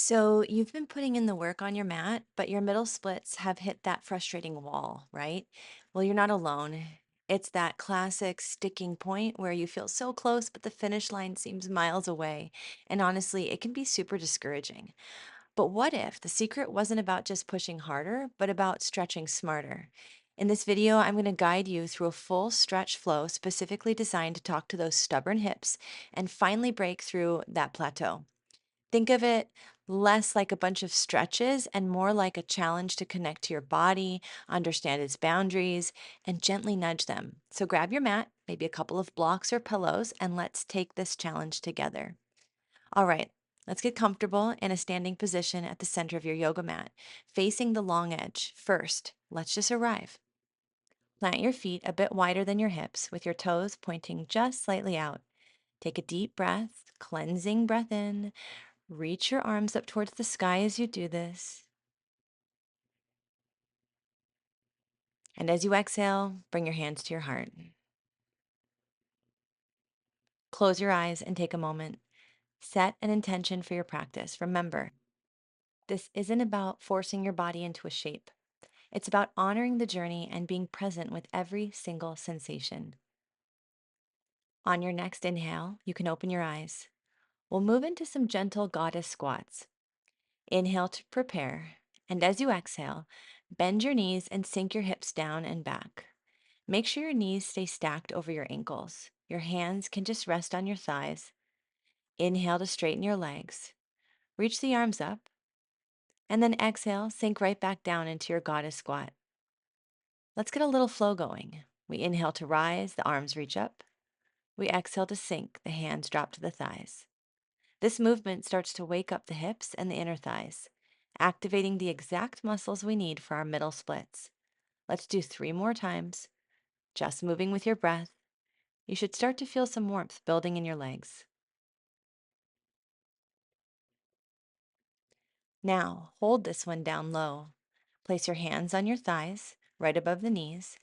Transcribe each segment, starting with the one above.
So you've been putting in the work on your mat, but your middle splits have hit that frustrating wall, right? Well, you're not alone. It's that classic sticking point where you feel so close, but the finish line seems miles away. And honestly, it can be super discouraging. But what if the secret wasn't about just pushing harder, but about stretching smarter? In this video, I'm going to guide you through a full stretch flow specifically designed to talk to those stubborn hips and finally break through that plateau. Think of it less like a bunch of stretches and more like a challenge to connect to your body, understand its boundaries, and gently nudge them. So grab your mat, maybe a couple of blocks or pillows, and let's take this challenge together. All right, let's get comfortable in a standing position at the center of your yoga mat, facing the long edge. First, let's just arrive. Plant your feet a bit wider than your hips with your toes pointing just slightly out. Take a deep breath, cleansing breath in. Reach your arms up towards the sky as you do this. And as you exhale, bring your hands to your heart. Close your eyes and take a moment. Set an intention for your practice. Remember, this isn't about forcing your body into a shape. It's about honoring the journey and being present with every single sensation. On your next inhale, you can open your eyes. We'll move into some gentle goddess squats. Inhale to prepare. And as you exhale, bend your knees and sink your hips down and back. Make sure your knees stay stacked over your ankles. Your hands can just rest on your thighs. Inhale to straighten your legs. Reach the arms up. And then exhale, sink right back down into your goddess squat. Let's get a little flow going. We inhale to rise, the arms reach up. We exhale to sink, the hands drop to the thighs. This movement starts to wake up the hips and the inner thighs, activating the exact muscles we need for our middle splits. Let's do 3 more times, just moving with your breath. You should start to feel some warmth building in your legs. Now, hold this one down low. Place your hands on your thighs, right above the knees.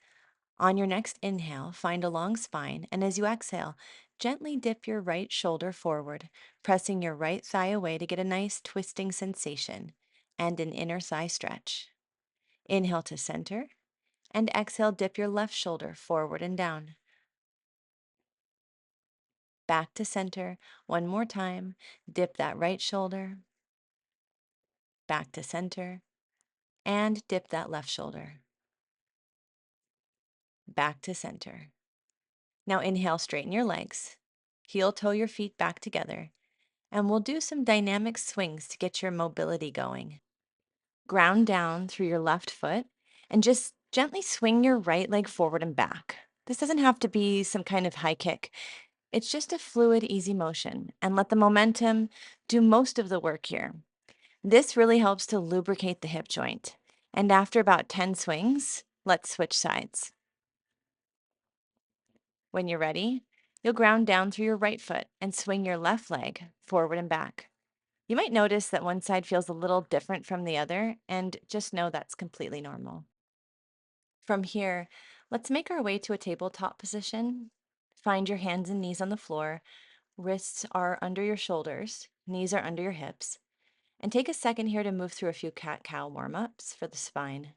On your next inhale, find a long spine, and as you exhale, gently dip your right shoulder forward, pressing your right thigh away to get a nice twisting sensation and an inner thigh stretch. Inhale to center, and exhale, dip your left shoulder forward and down. Back to center. One more time. Dip that right shoulder, back to center, and dip that left shoulder, back to center. Now inhale, straighten your legs. Heel toe your feet back together. And we'll do some dynamic swings to get your mobility going. Ground down through your left foot and just gently swing your right leg forward and back. This doesn't have to be some kind of high kick. It's just a fluid, easy motion, and let the momentum do most of the work here. This really helps to lubricate the hip joint. And after about 10 swings, let's switch sides. When you're ready, you'll ground down through your right foot and swing your left leg forward and back. You might notice that one side feels a little different from the other, and just know that's completely normal. From here, let's make our way to a tabletop position. Find your hands and knees on the floor. Wrists are under your shoulders, knees are under your hips. And take a second here to move through a few cat cow warm ups for the spine.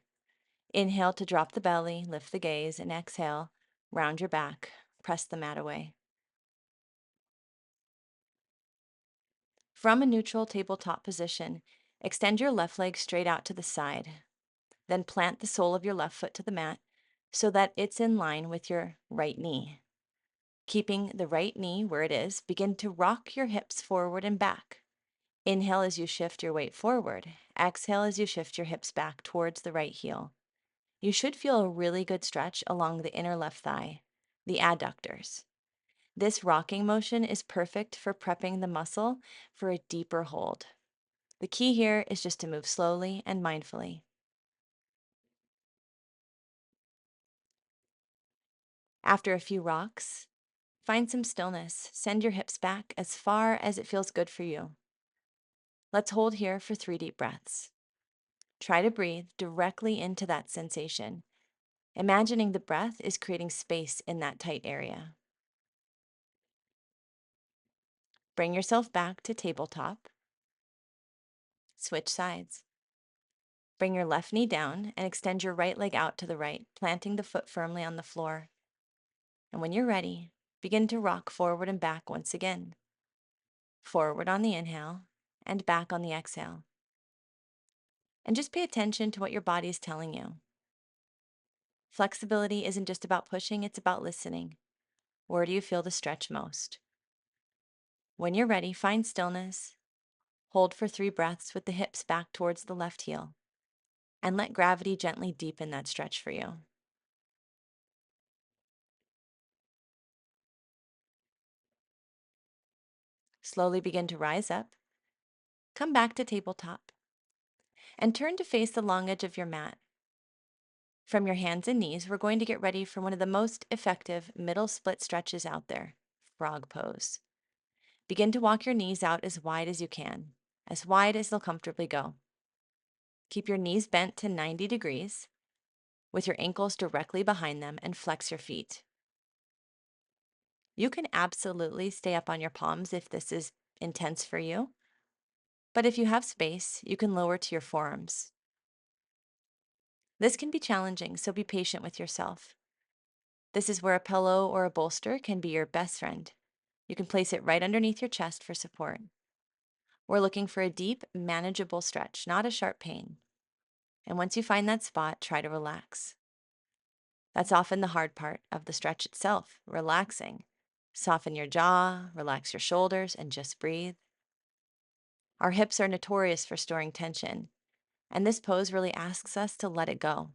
Inhale to drop the belly, lift the gaze, and exhale, round your back, press the mat away. From a neutral tabletop position, extend your left leg straight out to the side. Then plant the sole of your left foot to the mat so that it's in line with your right knee. Keeping the right knee where it is, begin to rock your hips forward and back. Inhale as you shift your weight forward. Exhale as you shift your hips back towards the right heel. You should feel a really good stretch along the inner left thigh, the adductors. This rocking motion is perfect for prepping the muscle for a deeper hold. The key here is just to move slowly and mindfully. After a few rocks, find some stillness. Send your hips back as far as it feels good for you. Let's hold here for 3 deep breaths. Try to breathe directly into that sensation, imagining the breath is creating space in that tight area. Bring yourself back to tabletop. Switch sides. Bring your left knee down and extend your right leg out to the right, planting the foot firmly on the floor. And when you're ready, begin to rock forward and back once again. Forward on the inhale and back on the exhale. And just pay attention to what your body is telling you. Flexibility isn't just about pushing, it's about listening. Where do you feel the stretch most? When you're ready, find stillness. Hold for 3 breaths with the hips back towards the left heel. And let gravity gently deepen that stretch for you. Slowly begin to rise up. Come back to tabletop. And turn to face the long edge of your mat. From your hands and knees, we're going to get ready for one of the most effective middle split stretches out there, frog pose. Begin to walk your knees out as wide as you can, as wide as they'll comfortably go. Keep your knees bent to 90 degrees with your ankles directly behind them and flex your feet. You can absolutely stay up on your palms if this is intense for you, but if you have space, you can lower to your forearms. This can be challenging, so be patient with yourself. This is where a pillow or a bolster can be your best friend. You can place it right underneath your chest for support. We're looking for a deep, manageable stretch, not a sharp pain. And once you find that spot, try to relax. That's often the hard part of the stretch itself, relaxing. Soften your jaw, relax your shoulders, and just breathe. Our hips are notorious for storing tension, and this pose really asks us to let it go.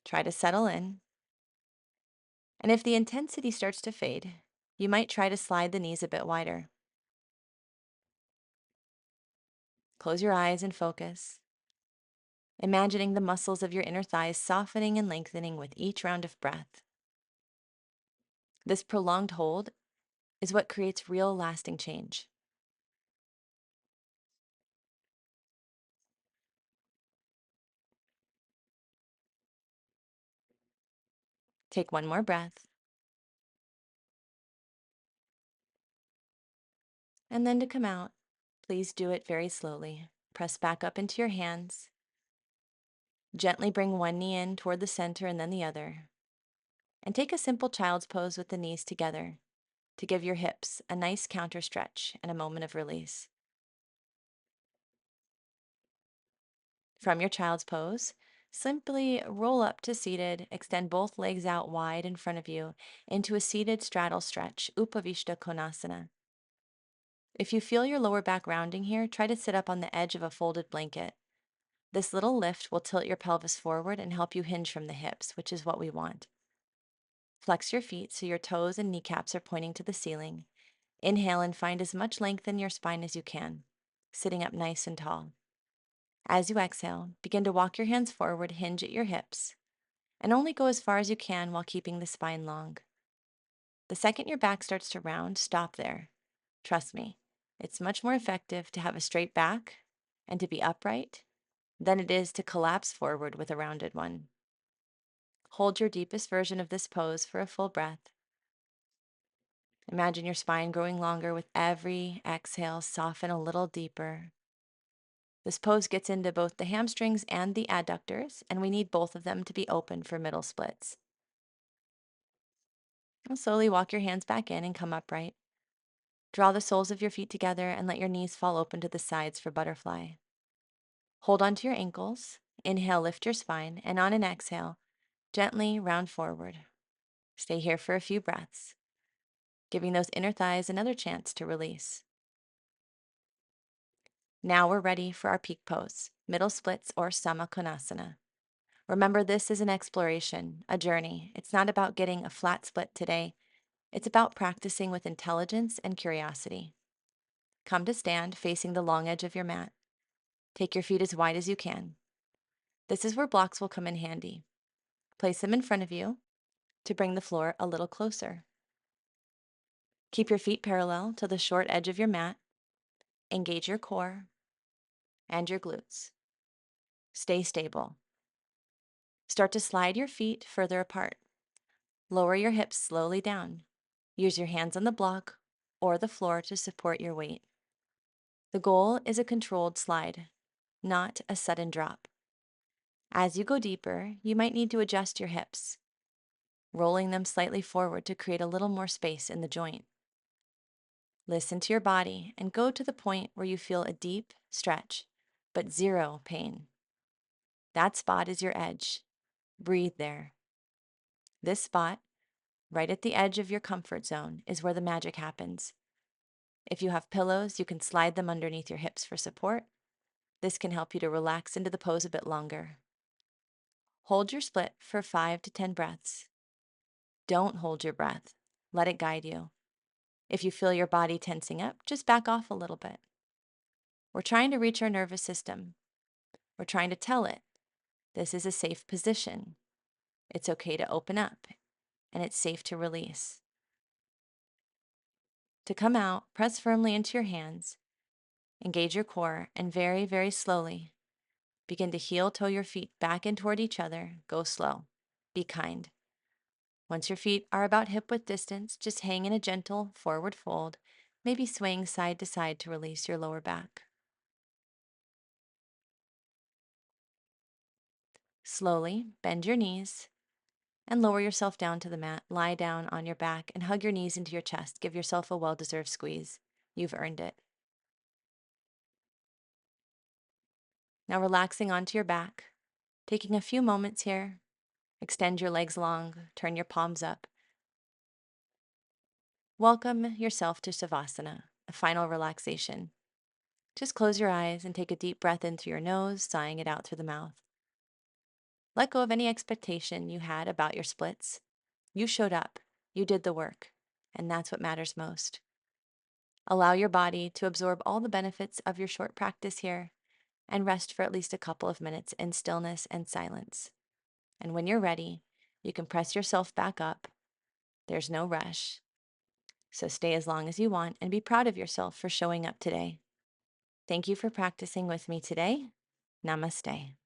Try to settle in. And if the intensity starts to fade, you might try to slide the knees a bit wider. Close your eyes and focus, imagining the muscles of your inner thighs softening and lengthening with each round of breath. This prolonged hold is what creates real lasting change. Take one more breath, and then to come out, please do it very slowly. Press back up into your hands. Gently bring one knee in toward the center and then the other. And take a simple child's pose with the knees together to give your hips a nice counter stretch and a moment of release. From your child's pose, simply roll up to seated, extend both legs out wide in front of you into a seated straddle stretch, Upavishta Konasana. If you feel your lower back rounding here, try to sit up on the edge of a folded blanket. This little lift will tilt your pelvis forward and help you hinge from the hips, which is what we want. Flex your feet so your toes and kneecaps are pointing to the ceiling. Inhale and find as much length in your spine as you can, sitting up nice and tall. As you exhale, begin to walk your hands forward, hinge at your hips, and only go as far as you can while keeping the spine long. The second your back starts to round, stop there. Trust me, it's much more effective to have a straight back and to be upright than it is to collapse forward with a rounded one. Hold your deepest version of this pose for a full breath. Imagine your spine growing longer with every exhale, soften a little deeper. This pose gets into both the hamstrings and the adductors, and we need both of them to be open for middle splits. Now slowly walk your hands back in and come upright. Draw the soles of your feet together and let your knees fall open to the sides for butterfly. Hold onto your ankles. Inhale, lift your spine, and on an exhale, gently round forward. Stay here for a few breaths, giving those inner thighs another chance to release. Now we're ready for our peak pose, middle splits or Samakonasana. Remember, this is an exploration, a journey. It's not about getting a flat split today. It's about practicing with intelligence and curiosity. Come to stand facing the long edge of your mat. Take your feet as wide as you can. This is where blocks will come in handy. Place them in front of you to bring the floor a little closer. Keep your feet parallel to the short edge of your mat. Engage your core and your glutes. Stay stable. Start to slide your feet further apart. Lower your hips slowly down. Use your hands on the block or the floor to support your weight. The goal is a controlled slide, not a sudden drop. As you go deeper, you might need to adjust your hips, rolling them slightly forward to create a little more space in the joint. Listen to your body and go to the point where you feel a deep stretch, but zero pain. That spot is your edge. Breathe there. This spot, right at the edge of your comfort zone, is where the magic happens. If you have pillows, you can slide them underneath your hips for support. This can help you to relax into the pose a bit longer. Hold your split for 5 to 10 breaths. Don't hold your breath. Let it guide you. If you feel your body tensing up, just back off a little bit. We're trying to reach our nervous system. We're trying to tell it, this is a safe position. It's okay to open up, and it's safe to release. To come out, press firmly into your hands, engage your core, and very, very slowly begin to heel toe your feet back in toward each other. Go slow. Be kind. Once your feet are about hip width distance, just hang in a gentle forward fold, maybe swaying side to side to release your lower back. Slowly bend your knees and lower yourself down to the mat. Lie down on your back and hug your knees into your chest. Give yourself a well-deserved squeeze. You've earned it. Now relaxing onto your back, taking a few moments here. Extend your legs long, turn your palms up. Welcome yourself to Savasana, a final relaxation. Just close your eyes and take a deep breath in through your nose, sighing it out through the mouth. Let go of any expectation you had about your splits. You showed up, you did the work, and that's what matters most. Allow your body to absorb all the benefits of your short practice here and rest for at least a couple of minutes in stillness and silence. And when you're ready, you can press yourself back up. There's no rush. So stay as long as you want and be proud of yourself for showing up today. Thank you for practicing with me today. Namaste.